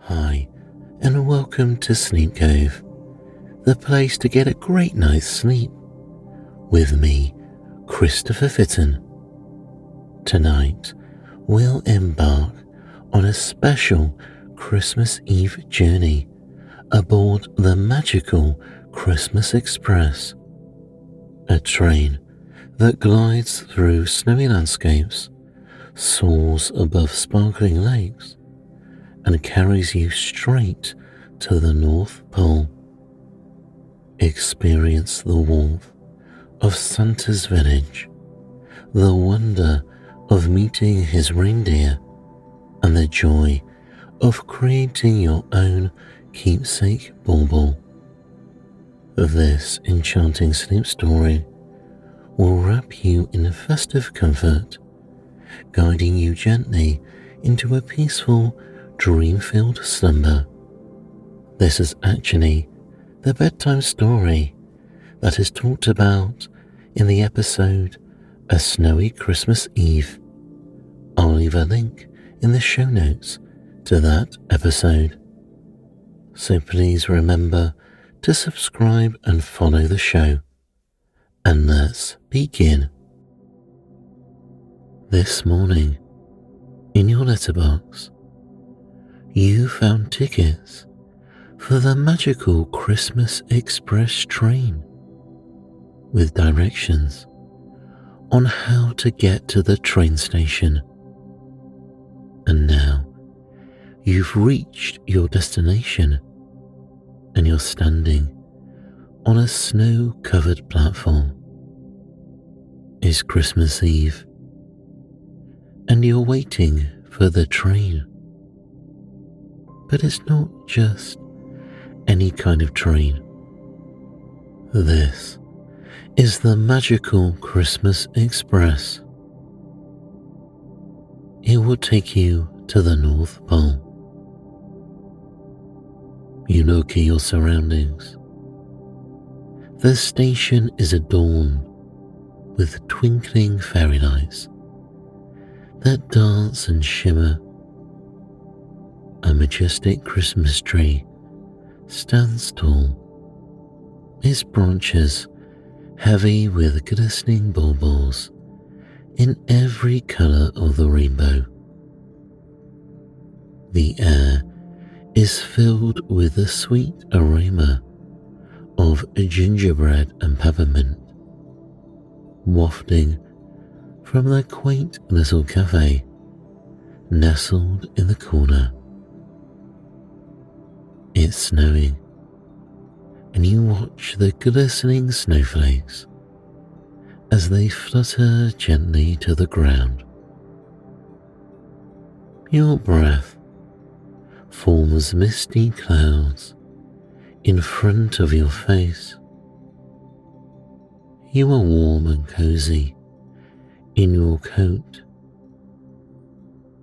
Hi, and welcome to Sleep Cove, the place to get a great night's sleep. With me, Christopher Fitton. Tonight, we'll embark on a special Christmas Eve journey aboard the magical Christmas Express, a train that glides through snowy landscapes, soars above sparkling lakes, and carries you straight to the North Pole. Experience the warmth of Santa's village, the wonder of meeting his reindeer, and the joy of creating your own keepsake bauble. This enchanting sleep story will wrap you in festive comfort, guiding you gently into a peaceful, dream-filled slumber. This is actually the bedtime story that is talked about in the episode A Snowy Christmas Eve. I'll leave a link in the show notes to that episode. So please remember to subscribe and follow the show. And let's begin. This morning, in your letterbox, you found tickets for the magical Christmas Express train with directions on how to get to the train station. And now you've reached your destination and you're standing on a snow-covered platform. It's Christmas Eve and you're waiting for the train. But it's not just any kind of train. This is the magical Christmas Express. It will take you to the North Pole. You look at your surroundings. The station is adorned with twinkling fairy lights that dance and shimmer. A majestic Christmas tree stands tall, its branches heavy with glistening baubles in every colour of the rainbow. The air is filled with the sweet aroma of gingerbread and peppermint, wafting from the quaint little cafe nestled in the corner. It's snowing, and you watch the glistening snowflakes as they flutter gently to the ground. Your breath forms misty clouds in front of your face. You are warm and cozy in your coat.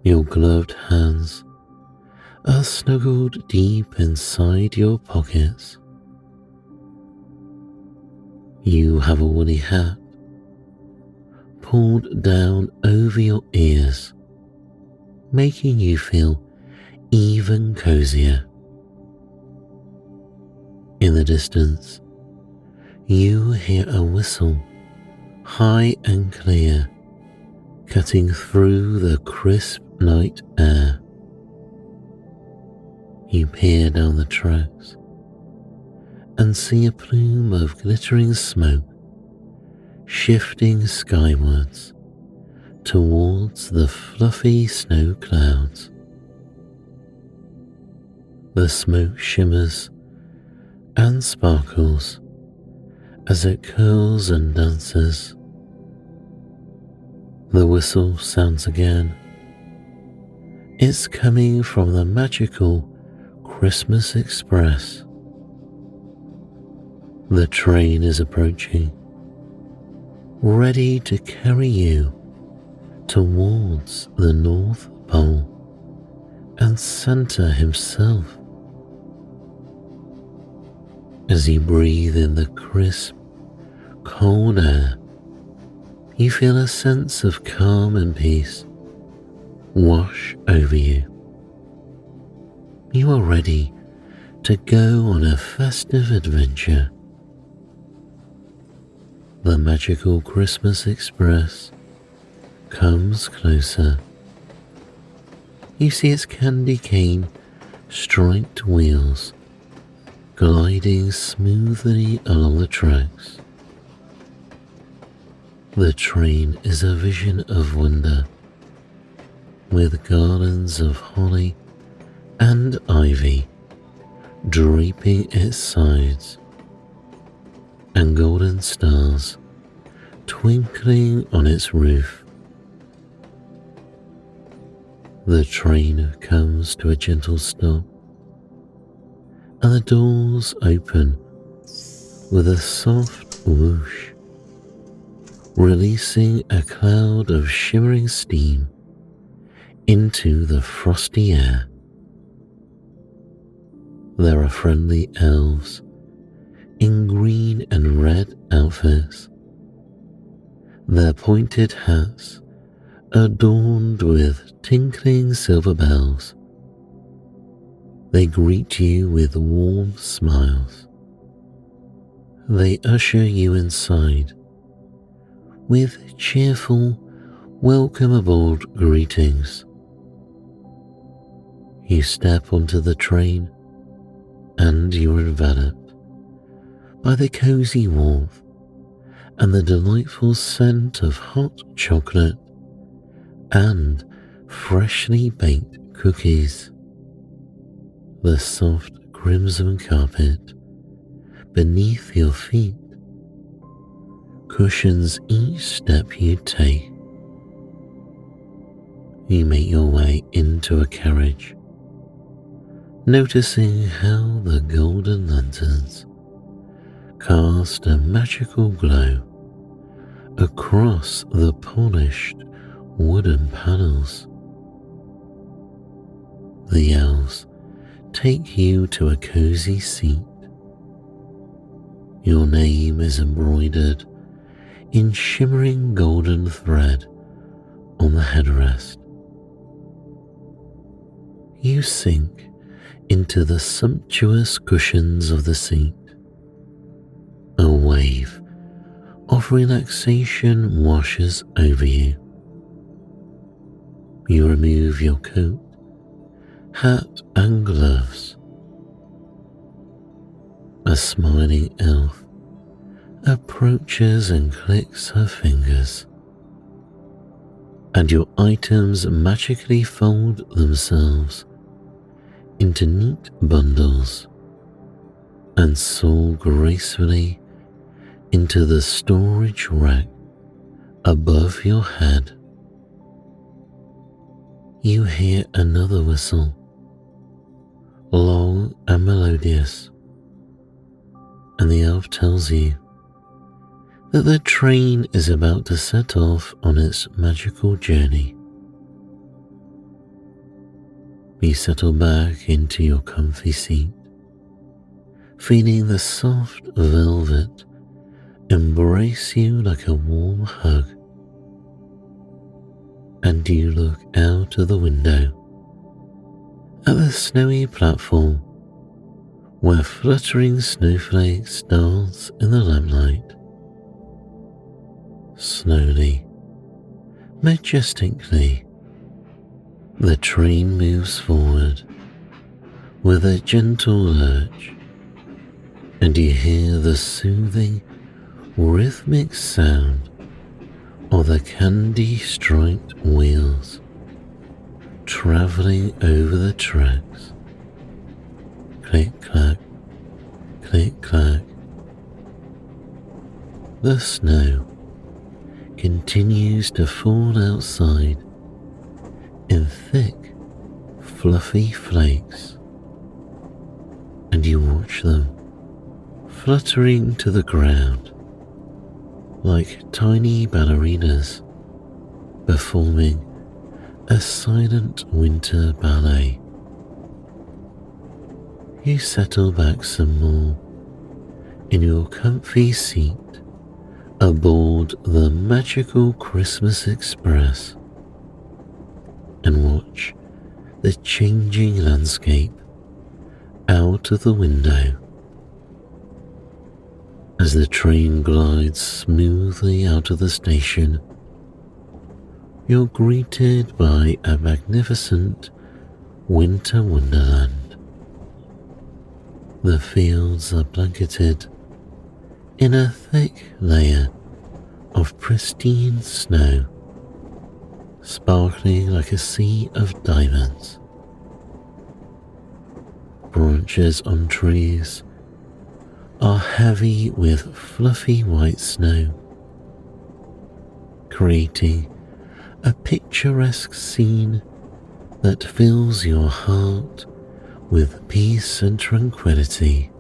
Your gloved hands are snuggled deep inside your pockets. You have a woolly hat pulled down over your ears, making you feel even cozier. In the distance, you hear a whistle, high and clear, cutting through the crisp night air. You peer down the tracks and see a plume of glittering smoke shifting skywards towards the fluffy snow clouds. The smoke shimmers and sparkles as it curls and dances. The whistle sounds again. It's coming from the magical Christmas Express. The train is approaching, ready to carry you towards the North Pole and Santa himself. As you breathe in the crisp, cold air, you feel a sense of calm and peace wash over you. You are ready to go on a festive adventure. The magical Christmas Express comes closer. You see its candy cane striped wheels gliding smoothly along the tracks. The train is a vision of wonder, with garlands of holly and ivy draping its sides, and golden stars twinkling on its roof. The train comes to a gentle stop, and the doors open with a soft whoosh, releasing a cloud of shimmering steam into the frosty air. There are friendly elves in green and red outfits, their pointed hats adorned with tinkling silver bells. They greet you with warm smiles. They usher you inside with cheerful welcome aboard greetings. You step onto the train and you're enveloped by the cozy warmth and the delightful scent of hot chocolate and freshly baked cookies. The soft crimson carpet beneath your feet cushions each step you take. You make your way into a carriage, noticing how the golden lanterns cast a magical glow across the polished wooden panels. The elves take you to a cozy seat. Your name is embroidered in shimmering golden thread on the headrest. You sink into the sumptuous cushions of the seat. A wave of relaxation washes over you. You remove your coat, hat and gloves. A smiling elf approaches and clicks her fingers, and your items magically fold themselves into neat bundles and soar gracefully into the storage rack above your head. You hear another whistle, long and melodious, and the elf tells you that the train is about to set off on its magical journey. You settle back into your comfy seat, feeling the soft velvet embrace you like a warm hug, and you look out of the window at the snowy platform where fluttering snowflakes dance in the lamplight. Slowly, majestically, the train moves forward with a gentle lurch, and you hear the soothing, rhythmic sound of the candy-striped wheels travelling over the tracks. Click-clack, click-clack. The snow continues to fall outside in thick, fluffy flakes, and you watch them fluttering to the ground like tiny ballerinas performing a silent winter ballet. You settle back some more in your comfy seat aboard the magical Christmas Express and watch the changing landscape out of the window. As the train glides smoothly out of the station, you're greeted by a magnificent winter wonderland. The fields are blanketed in a thick layer of pristine snow, sparkling like a sea of diamonds. Branches on trees are heavy with fluffy white snow, creating a picturesque scene that fills your heart with peace and tranquility.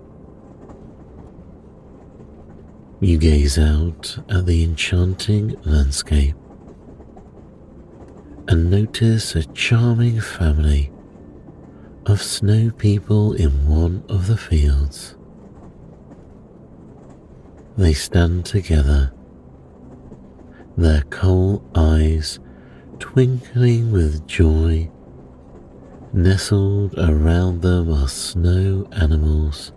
You gaze out at the enchanting landscape and notice a charming family of snow people in one of the fields. They stand together, their coal eyes twinkling with joy. Nestled around them are snow animals,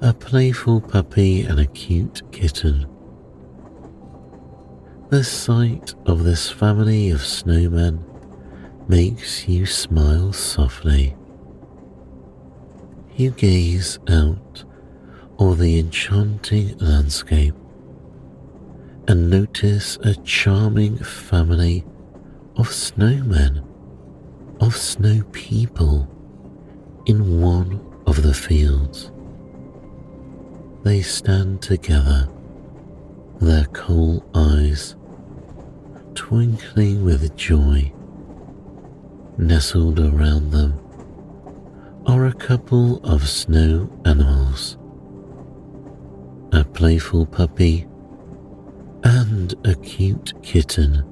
a playful puppy and a cute kitten. The sight of this family of snowmen makes you smile softly. You gaze out over the enchanting landscape and notice a charming family of snowmen, of snow people in one of the fields. They stand together, their coal eyes twinkling with joy. Nestled around them are a couple of snow animals, a playful puppy and a cute kitten.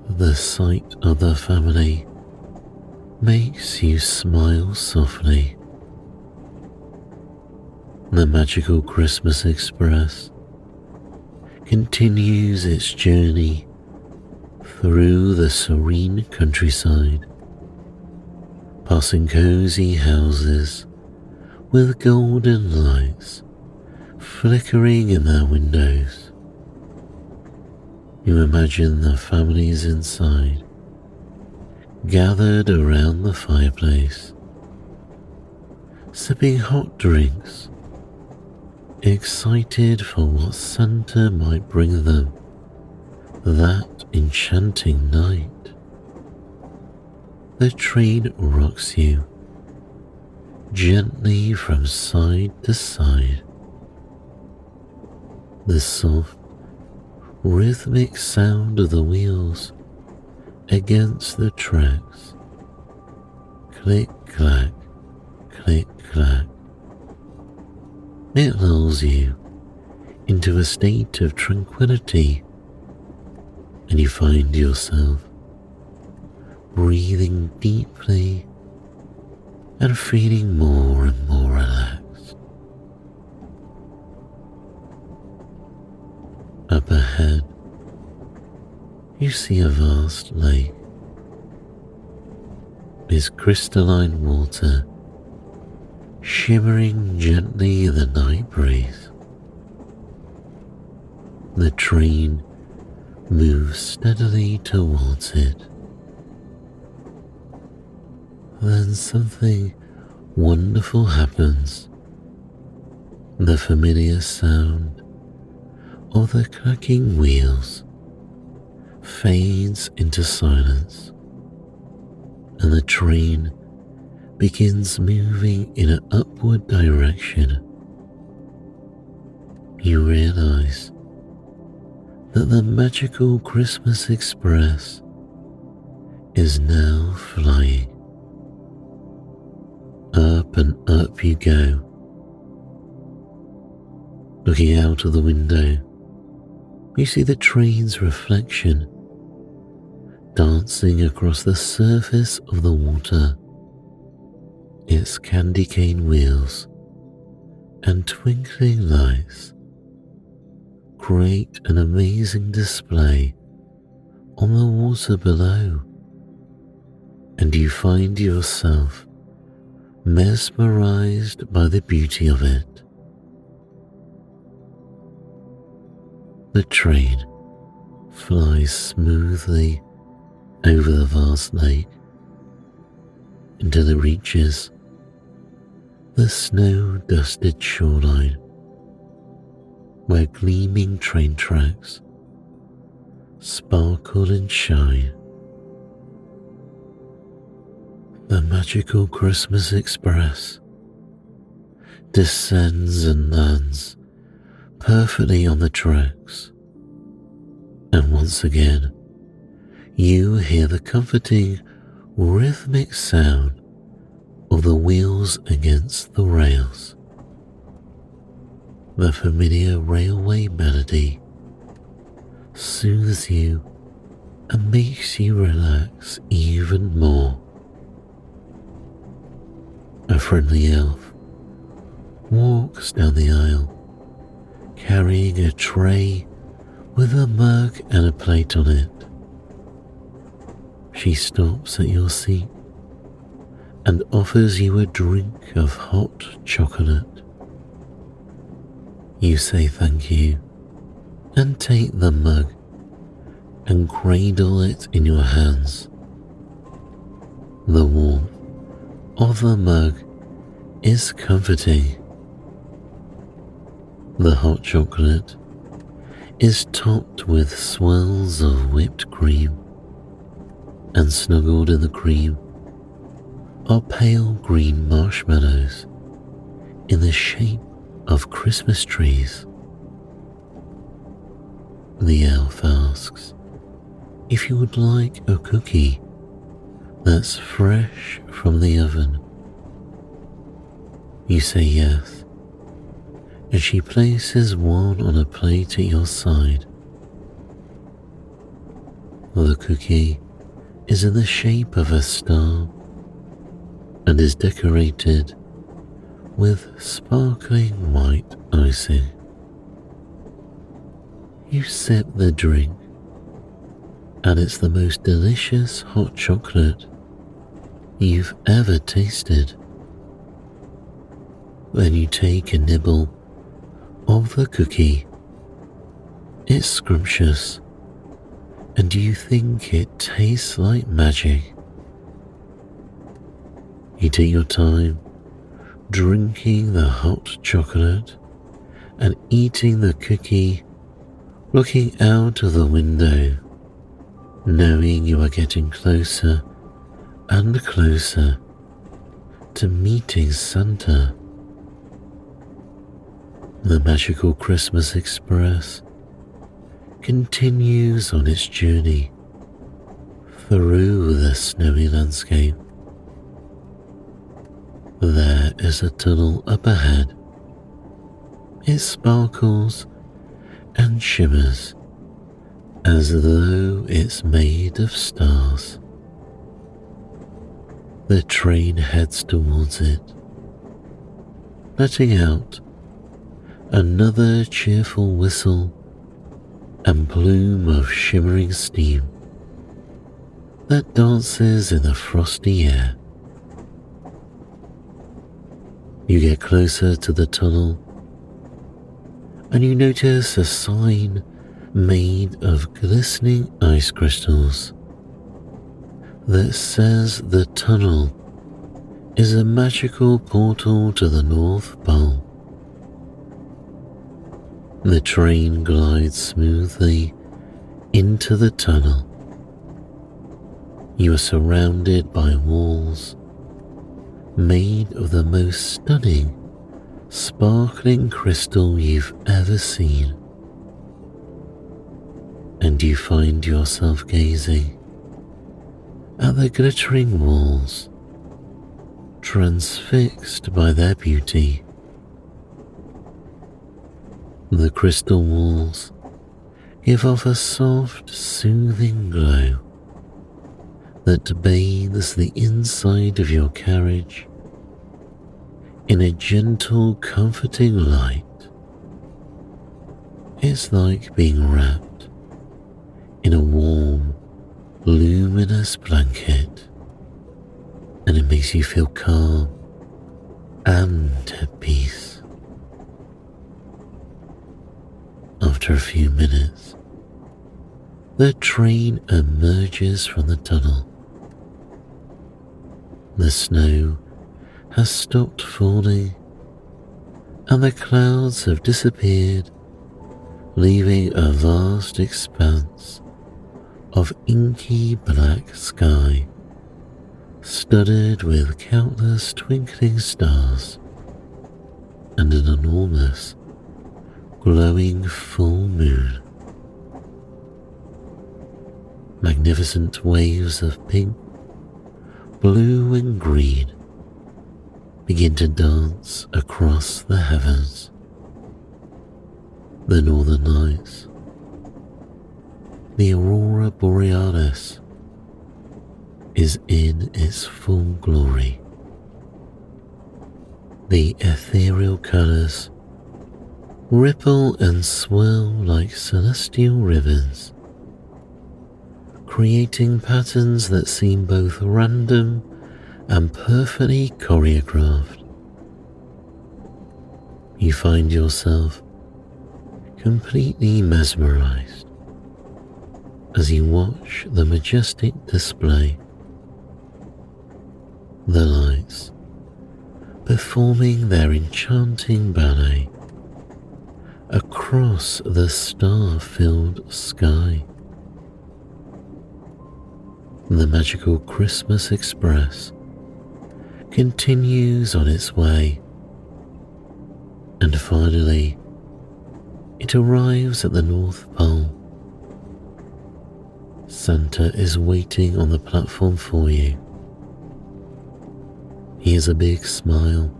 The sight of the family makes you smile softly. The magical Christmas Express continues its journey through the serene countryside, passing cozy houses with golden lights flickering in their windows. You imagine the families inside, gathered around the fireplace, sipping hot drinks, excited for what Santa might bring them that enchanting night. The train rocks you gently from side to side. The soft, rhythmic sound of the wheels against the tracks. Click, clack, click, clack. It lulls you into a state of tranquility, and you find yourself breathing deeply and feeling more and more relaxed. Up ahead, you see a vast lake. Its crystalline water shimmering gently in the night breeze. The train moves steadily towards it. Then something wonderful happens. The familiar sound of the clacking wheels fades into silence, and the train begins moving in an upward direction. You realize that the magical Christmas Express is now flying. Up and up you go. Looking out of the window, you see the train's reflection dancing across the surface of the water. Its candy cane wheels and twinkling lights create an amazing display on the water below. and you find yourself mesmerized by the beauty of it. The train flies smoothly over the vast lake until it reaches the snow-dusted shoreline where gleaming train tracks sparkle and shine. The magical Christmas Express descends and lands perfectly on the tracks, and once again you hear the comforting rhythmic sound of the wheels against the rails. The familiar railway melody soothes you and makes you relax even more. A friendly elf walks down the aisle, carrying a tray with a mug and a plate on it. She stops at your seat and offers you a drink of hot chocolate. You say thank you and take the mug and cradle it in your hands. The warmth of the mug is comforting. The hot chocolate is topped with swirls of whipped cream, and snuggled in the cream are pale green marshmallows in the shape of Christmas trees. The elf asks if you would like a cookie that's fresh from the oven. You say yes, and she places one on a plate at your side. The cookie is in the shape of a star and is decorated with sparkling white icing. You sip the drink, and it's the most delicious hot chocolate you've ever tasted. Then you take a nibble of the cookie. It's scrumptious, and you think it tastes like magic. You take your time drinking the hot chocolate and eating the cookie, looking out of the window, knowing you are getting closer and closer to meeting Santa. The magical Christmas Express continues on its journey through the snowy landscape. There is a tunnel up ahead. It sparkles and shimmers as though it's made of stars. The train heads towards it, letting out another cheerful whistle and plume of shimmering steam that dances in the frosty air. You get closer to the tunnel and you notice a sign made of glistening ice crystals that says the tunnel is a magical portal to the North Pole. The train glides smoothly into the tunnel. You are surrounded by walls made of the most stunning, sparkling crystal you've ever seen. And you find yourself gazing at the glittering walls, transfixed by their beauty. The crystal walls give off a soft, soothing glow that bathes the inside of your carriage in a gentle, comforting light. It's like being wrapped in a warm, luminous blanket. that makes you feel calm and at peace. After a few minutes, the train emerges from the tunnel. The snow has stopped falling and the clouds have disappeared, leaving a vast expanse of inky black sky, studded with countless twinkling stars and an enormous, glowing full moon. Magnificent waves of pink, blue and green begin to dance across the heavens. The northern lights, the aurora borealis, is in its full glory. The ethereal colours ripple and swirl like celestial ribbons, creating patterns that seem both random and perfectly choreographed. You find yourself completely mesmerized as you watch the majestic display. The lights performing their enchanting ballet across the star-filled sky. The magical Christmas Express continues on its way, and finally it arrives at the North Pole. Santa is waiting on the platform for you. He has a big smile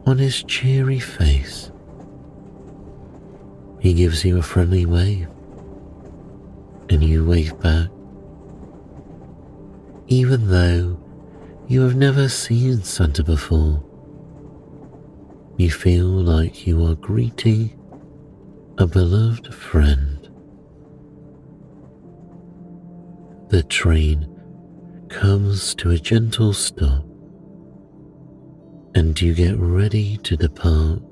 on his cheery face. He gives you a friendly wave, and you wave back. Even though you have never seen Santa before, you feel like you are greeting a beloved friend. The train comes to a gentle stop, and you get ready to depart.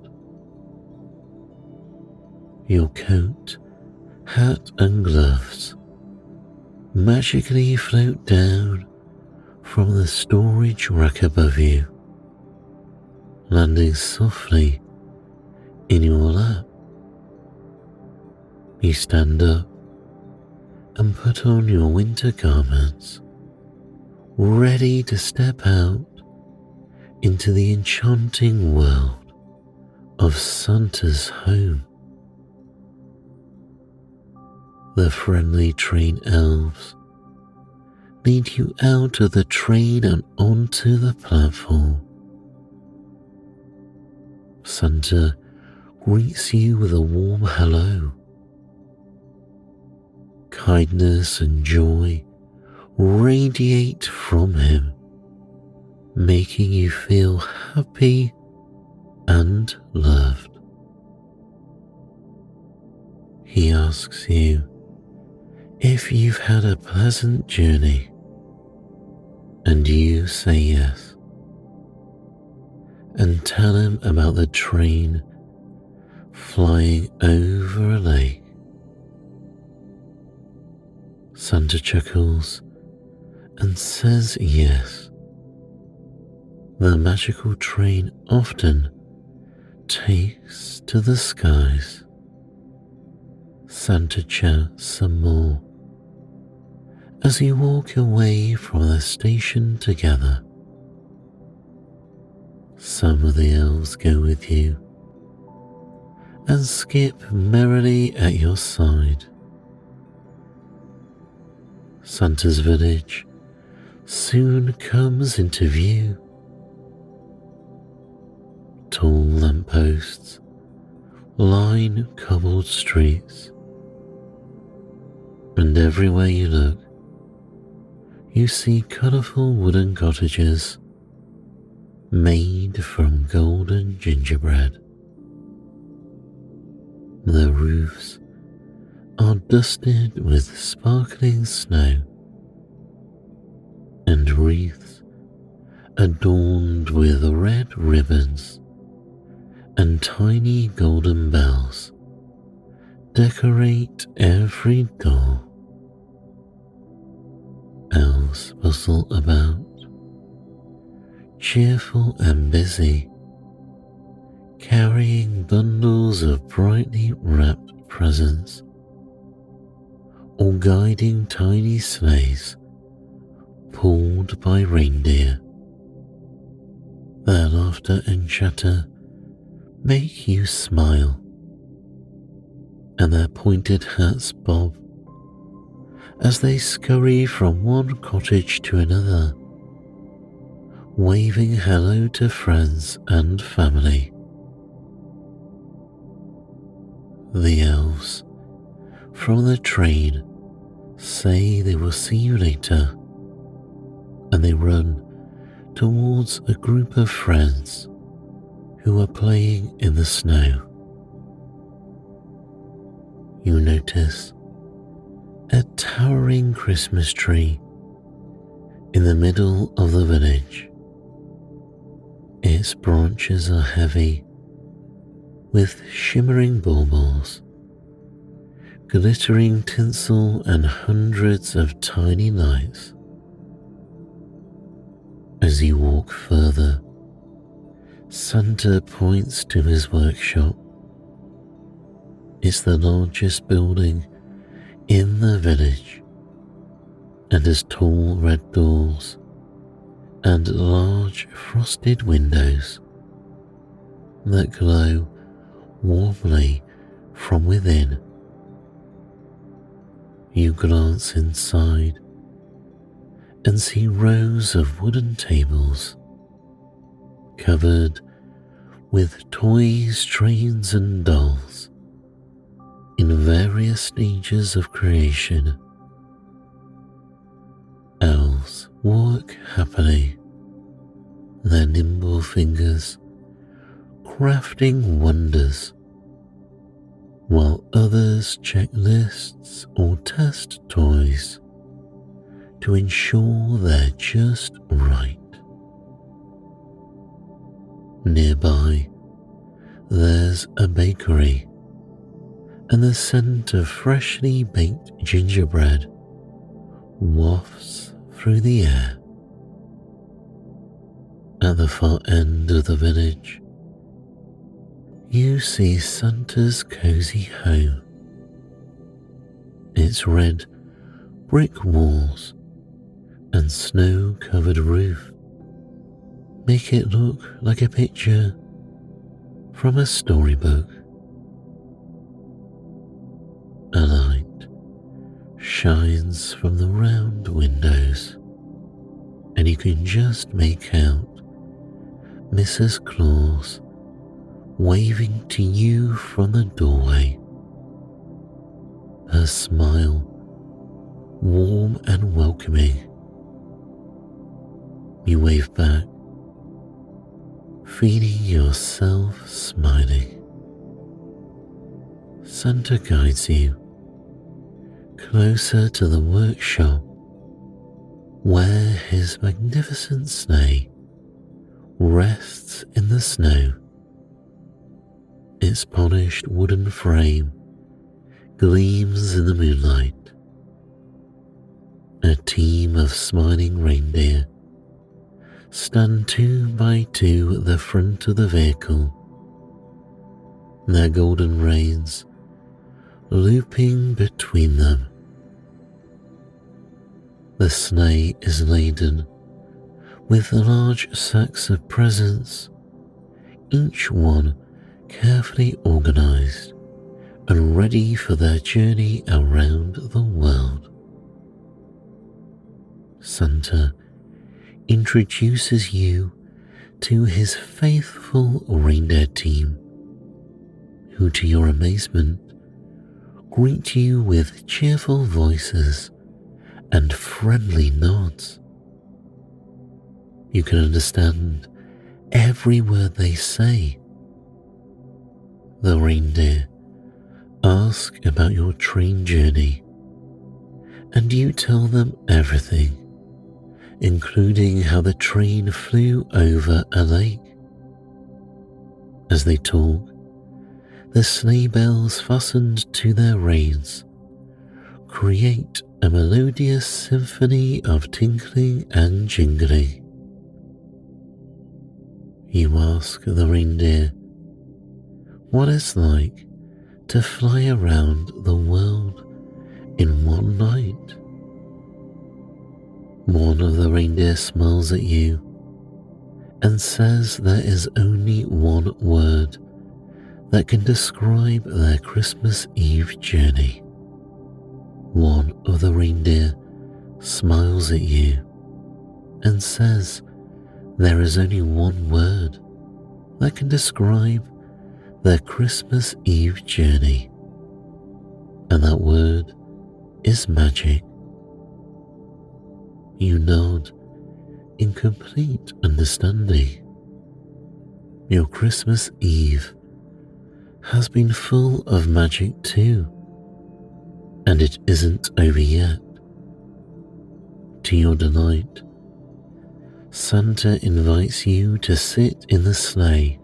Your coat, hat and gloves magically float down from the storage rack above you, landing softly in your lap. You stand up and put on your winter garments, ready to step out into the enchanting world of Santa's home. The friendly train elves lead you out of the train and onto the platform. Santa greets you with a warm hello. Kindness and joy radiate from him, making you feel happy and loved. He asks you if you've had a pleasant journey, and you say yes, and tell him about the train flying over a lake. Santa chuckles and says yes. The magical train often takes to the skies. Santa chats some more as you walk away from the station together. Some of the elves go with you and skip merrily at your side. Santa's village soon comes into view. Tall lampposts line cobbled streets, and everywhere you look, you see colourful wooden cottages made from golden gingerbread. The roofs are dusted with sparkling snow, and wreaths adorned with red ribbons and tiny golden bells, decorate every door. Elves bustle about, cheerful and busy, carrying bundles of brightly wrapped presents, or guiding tiny sleighs pulled by reindeer. Their laughter and chatter make you smile, and their pointed hats bob as they scurry from one cottage to another, waving hello to friends and family. The elves from the train say they will see you later, and they run towards a group of friends who are playing in the snow. You notice a towering Christmas tree in the middle of the village. Its branches are heavy with shimmering baubles, glittering tinsel, and hundreds of tiny lights. As you walk further, Santa points to his workshop. It's the largest building in the village and has tall red doors and large frosted windows that glow warmly from within. You glance inside and see rows of wooden tables covered with toys, trains, and dolls in various stages of creation. Elves work happily, their nimble fingers crafting wonders, while others check lists or test toys to ensure they're just right. Nearby, there's a bakery, and the scent of freshly baked gingerbread wafts through the air. At the far end of the village, you see Santa's cozy home. Its red brick walls and snow-covered roof make it look like a picture from a storybook. A light shines from the round windows, and you can just make out Mrs. Claus waving to you from the doorway. Her smile warm and welcoming. You wave back, feeling yourself smiling. Santa guides you closer to the workshop where his magnificent sleigh rests in the snow. Its polished wooden frame gleams in the moonlight. A team of smiling reindeer stand 2 by 2 at the front of the vehicle, their golden reins looping between them. The sleigh is laden with large sacks of presents, each one carefully organized and ready for their journey around the world. Santa introduces you to his faithful reindeer team, who, to your amazement, greet you with cheerful voices and friendly nods. You can understand every word they say. The reindeer ask about your train journey, and you tell them everything, including how the train flew over a lake. As they talk, the sleigh bells fastened to their reins create a melodious symphony of tinkling and jingling. You ask the reindeer what it's like to fly around the world in one night. One of the reindeer smiles at you and says there is only one word that can describe their Christmas Eve journey. One of the reindeer smiles at you and says there is only one word that can describe their Christmas Eve journey, and that word is magic. You nod in complete understanding. Your Christmas Eve has been full of magic too, and it isn't over yet. To your delight, Santa invites you to sit in the sleigh.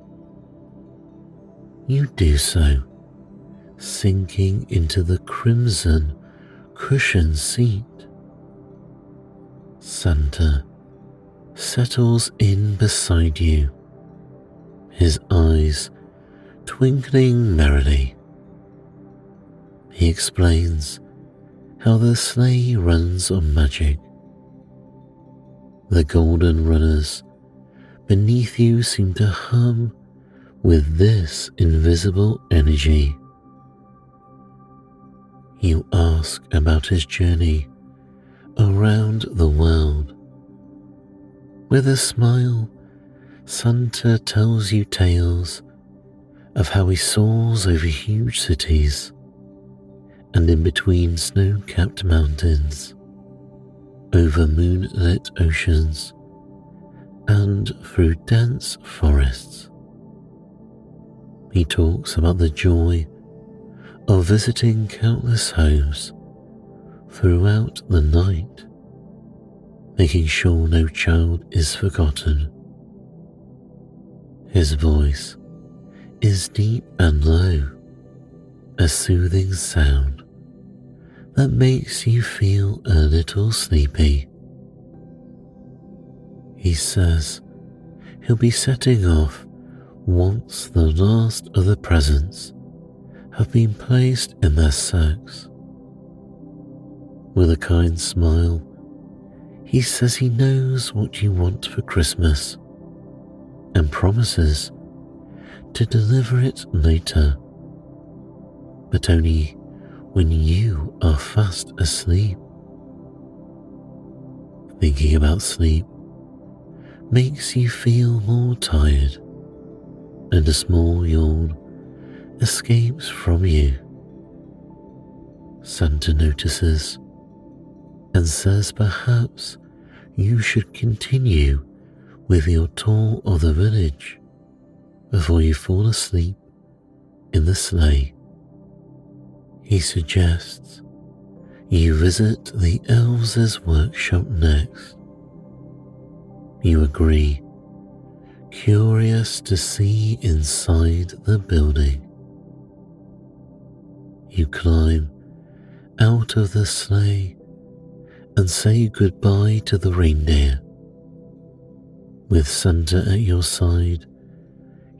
You do so, sinking into the crimson cushioned seat. Santa settles in beside you, his eyes twinkling merrily. He explains how the sleigh runs on magic. The golden runners beneath you seem to hum with this invisible energy. You ask about his journey around the world. With a smile, Santa tells you tales of how he soars over huge cities and in between snow-capped mountains, over moonlit oceans, and through dense forests. He talks about the joy of visiting countless homes throughout the night, making sure no child is forgotten. His voice is deep and low, a soothing sound that makes you feel a little sleepy. He says he'll be setting off once the last of the presents have been placed in their sacks. With a kind smile, he says he knows what you want for Christmas and promises to deliver it later, but only when you are fast asleep. Thinking about sleep makes you feel more tired, and a small yawn escapes from you. Santa notices and says perhaps you should continue with your tour of the village before you fall asleep in the sleigh. He suggests you visit the elves' workshop next. You agree, curious to see inside the building. You climb out of the sleigh and say goodbye to the reindeer. With Santa at your side,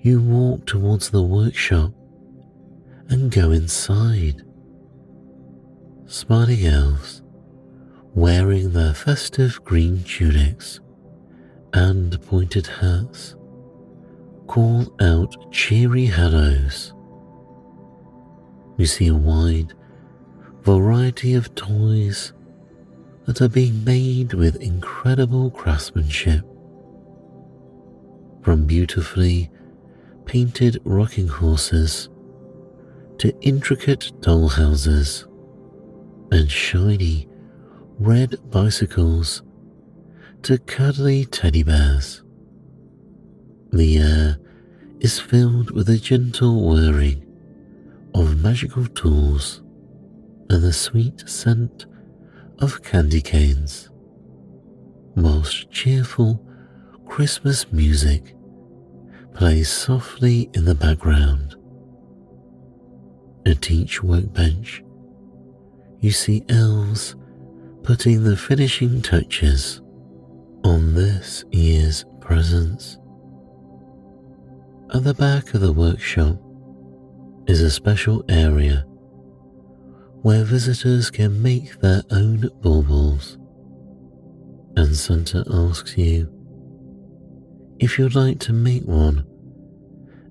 you walk towards the workshop and go inside. Smiling elves, wearing their festive green tunics and pointed hats, call out cheery hellos. You see a wide variety of toys that are being made with incredible craftsmanship. From beautifully painted rocking horses to intricate doll houses and shiny red bicycles to cuddly teddy bears. The air is filled with a gentle whirring of magical tools and the sweet scent of candy canes. whilst cheerful Christmas music plays softly in the background. At each workbench, you see elves putting the finishing touches on this year's presents. At the back of the workshop is a special area where visitors can make their own baubles, and Santa asks you if you'd like to make one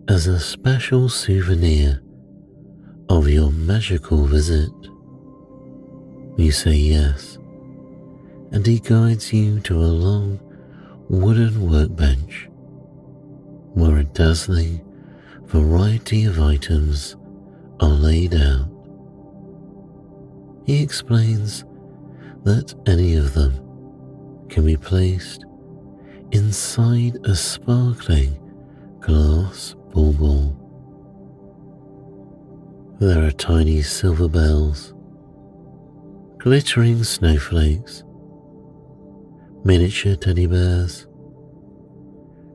as a special souvenir of your magical visit. You say yes, and he guides you to a long wooden workbench where a dazzling variety of items are laid out. He explains that any of them can be placed inside a sparkling glass bauble. There are tiny silver bells, glittering snowflakes, miniature teddy bears,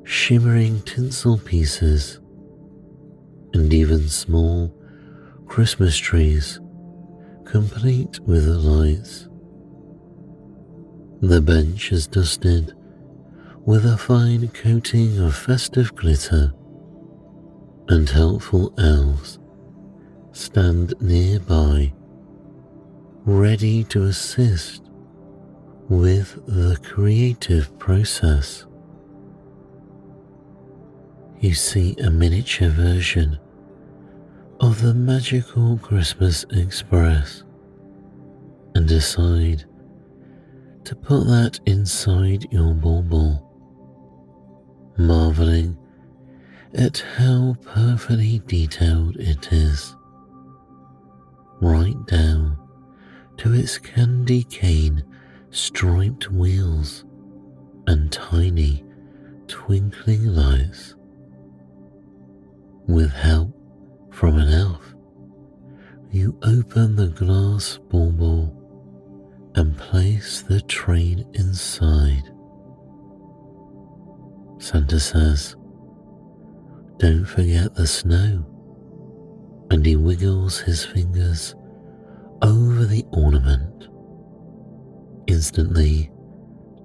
shimmering tinsel pieces, and even small Christmas trees complete with the lights. The bench is dusted with a fine coating of festive glitter, and helpful elves stand nearby, ready to assist with the creative process. You see a miniature version of the magical Christmas Express and decide to put that inside your bauble, marveling at how perfectly detailed it is, right down to its candy cane striped wheels and tiny twinkling lights. With help from an elf, you open the glass bauble and place the train inside. Santa says, "Don't forget the snow," and he wiggles his fingers over the ornament. Instantly,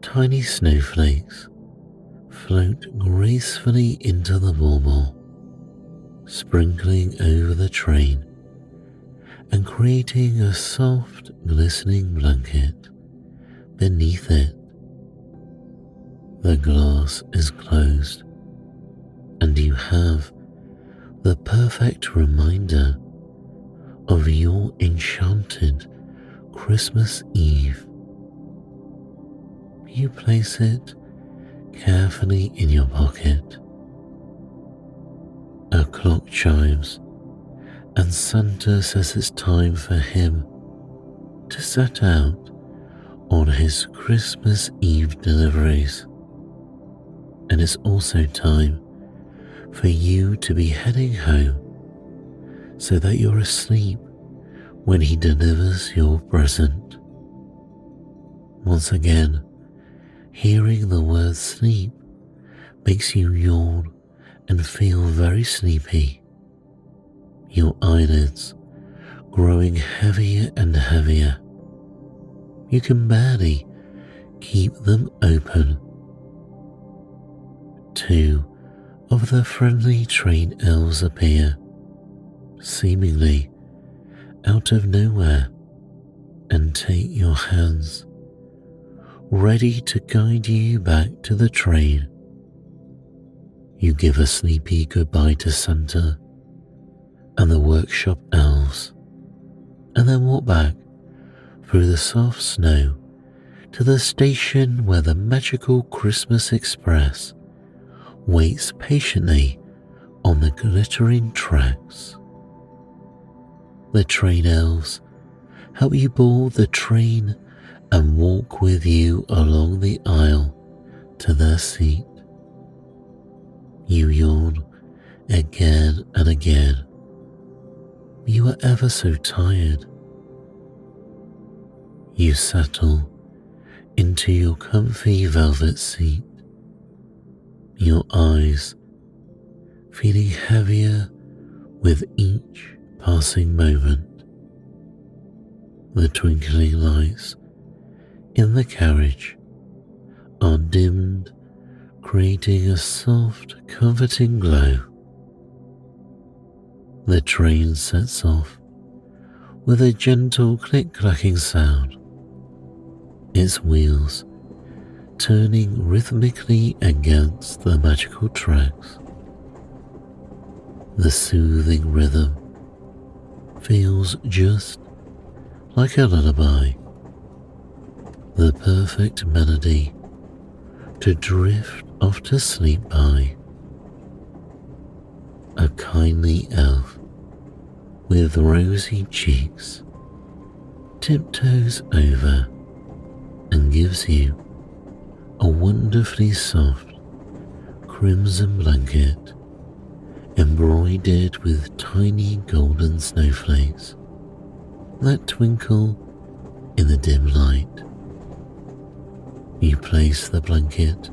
tiny snowflakes float gracefully into the bauble, sprinkling over the train and creating a soft, glistening blanket beneath it. The glass is closed, and you have the perfect reminder of your enchanted Christmas Eve. You place it carefully in your pocket. A clock chimes, and Santa says it's time for him to set out on his Christmas Eve deliveries. And it's also time for you to be heading home so that you're asleep when he delivers your present. Once again, hearing the word sleep makes you yawn and feel very sleepy, your eyelids growing heavier and heavier. You can barely keep them open. Two of the friendly train elves appear, seemingly out of nowhere, and take your hands, ready to guide you back to the train. You give a sleepy goodbye to Santa and the workshop elves, and then walk back through the soft snow to the station where the magical Christmas Express waits patiently on the glittering tracks. The train elves help you board the train and walk with you along the aisle to their seat. You yawn again and again. You are ever so tired. You settle into your comfy velvet seat, your eyes feeling heavier with each passing moment. The twinkling lights in the carriage are dimmed, creating a soft, comforting glow. The train sets off with a gentle click-clacking sound, its wheels turning rhythmically against the magical tracks. The soothing rhythm feels just like a lullaby, the perfect melody to drift off to sleep by. A kindly elf with rosy cheeks tiptoes over and gives you a wonderfully soft crimson blanket embroidered with tiny golden snowflakes that twinkle in the dim light. You place the blanket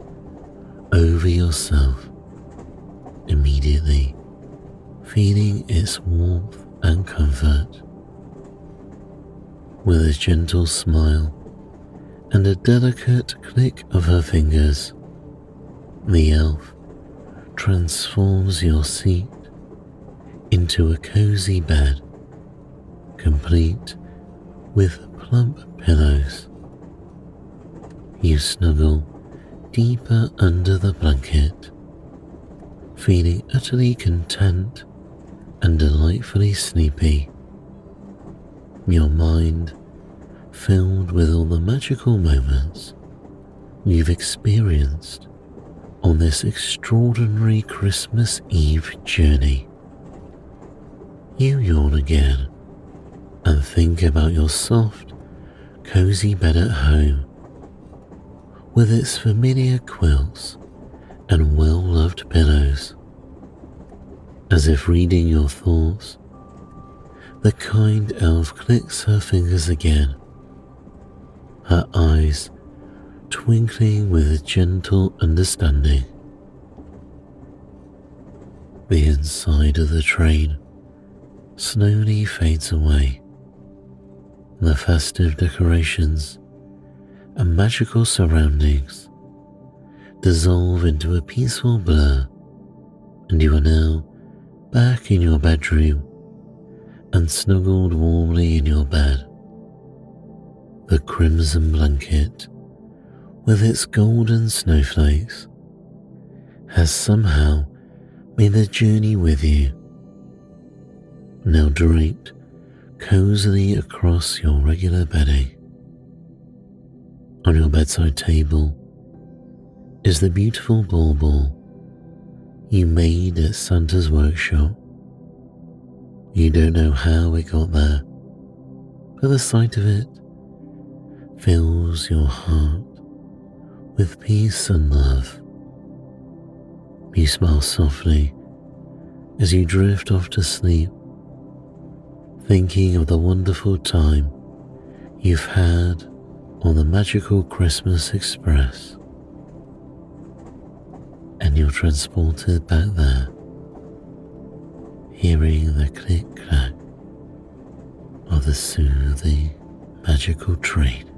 over yourself, immediately feeling its warmth and comfort. With a gentle smile and a delicate click of her fingers, the elf transforms your seat into a cozy bed, complete with plump pillows. You snuggle deeper under the blanket, feeling utterly content and delightfully sleepy, your mind filled with all the magical moments you've experienced on this extraordinary Christmas Eve journey. You yawn again and think about your soft, cozy bed at home, with its familiar quilts and well-loved pillows. As if reading your thoughts, the kind elf clicks her fingers again, her eyes twinkling with gentle understanding. The inside of the train slowly fades away. The festive decorations and magical surroundings dissolve into a peaceful blur, and you are now back in your bedroom and snuggled warmly in your bed. The crimson blanket, with its golden snowflakes, has somehow made the journey with you. Now draped cozily across your regular bedding. On your bedside table is the beautiful bauble you made at Santa's workshop. You don't know how it got there, but the sight of it fills your heart with peace and love. You smile softly as you drift off to sleep, thinking of the wonderful time you've had on the magical Christmas Express. And you're transported back there, hearing the click-clack of the soothing magical train.